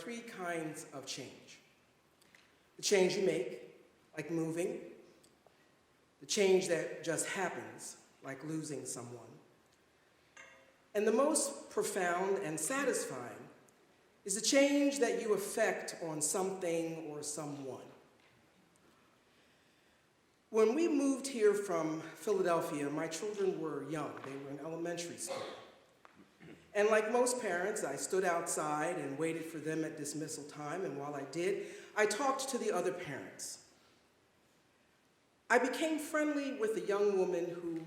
three kinds of change. The change you make, like moving. The change that just happens, like losing someone. And the most profound and satisfying is the change that you effect on something or someone. When we moved here from Philadelphia, my children were young. They were in elementary school. And like most parents, I stood outside and waited for them at dismissal time, and while I did, I talked to the other parents. I became friendly with a young woman who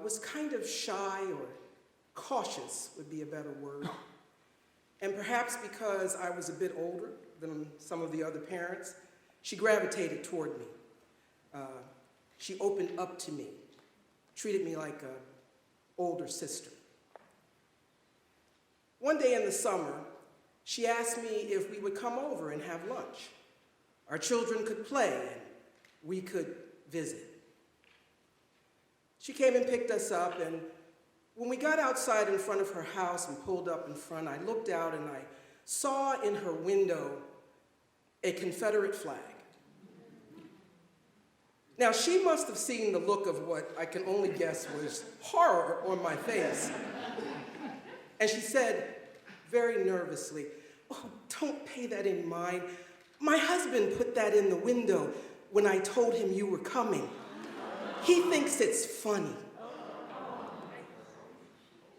was kind of shy, or cautious would be a better word. And perhaps because I was a bit older than some of the other parents, she gravitated toward me. She opened up to me, treated me like an older sister. One day in the summer, she asked me if we would come over and have lunch. Our children could play and we could visit. She came and picked us up, and when we got outside in front of her house and pulled up in front, I looked out and I saw in her window a Confederate flag. Now, she must have seen the look of what I can only guess was horror on my face. And she said, very nervously, "Oh, don't pay that in mind. My husband put that in the window when I told him you were coming. He thinks it's funny."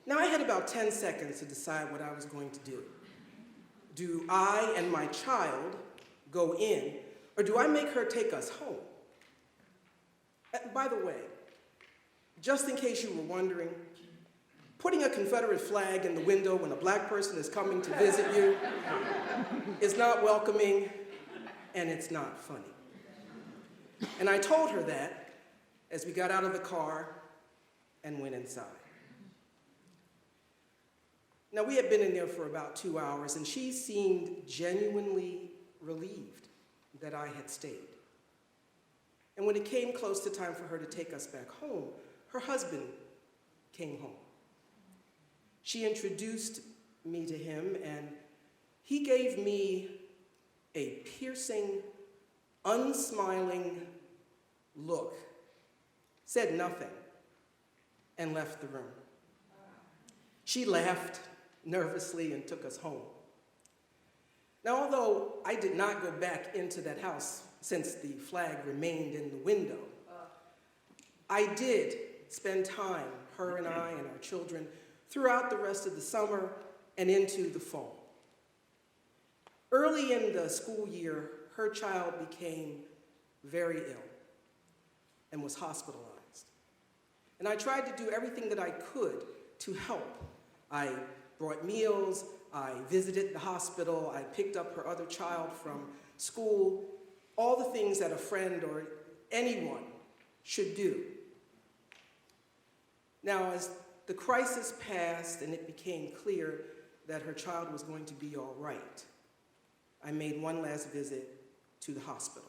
Now, I had about 10 seconds to decide what I was going to do. Do I and my child go in, or do I make her take us home? By the way, just in case you were wondering, putting a Confederate flag in the window when a black person is coming to visit you is not welcoming, and it's not funny. And I told her that as we got out of the car and went inside. Now, we had been in there for about 2 hours, and she seemed genuinely relieved that I had stayed. And when it came close to time for her to take us back home, her husband came home. She introduced me to him, and he gave me a piercing, unsmiling look, said nothing, and left the room. She laughed nervously and took us home. Now, although I did not go back into that house since the flag remained in the window, I did spend time, her and I and our children, throughout the rest of the summer and into the fall. Early in the school year, her child became very ill and was hospitalized. And I tried to do everything that I could to help. I brought meals, I visited the hospital, I picked up her other child from school, all the things that a friend or anyone should do. Now, as the crisis passed and it became clear that her child was going to be all right, I made one last visit to the hospital.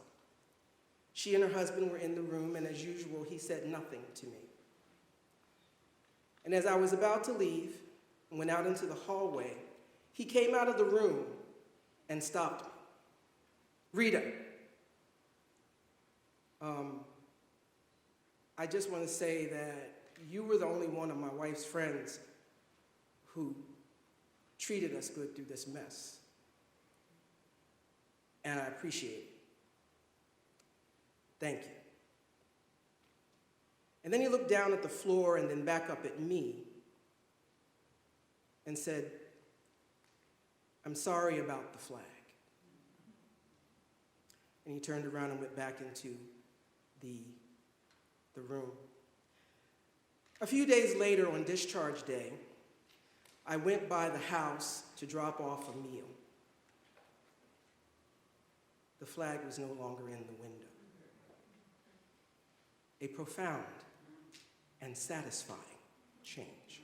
She and her husband were in the room, and as usual, he said nothing to me. And as I was about to leave and went out into the hallway, he came out of the room and stopped me. "Rita, I just want to say that you were the only one of my wife's friends who treated us good through this mess. And I appreciate it. Thank you." And then he looked down at the floor and then back up at me and said, "I'm sorry about the flag." And he turned around and went back into the room. A few days later, on discharge day, I went by the house to drop off a meal. The flag was no longer in the window. A profound and satisfying change.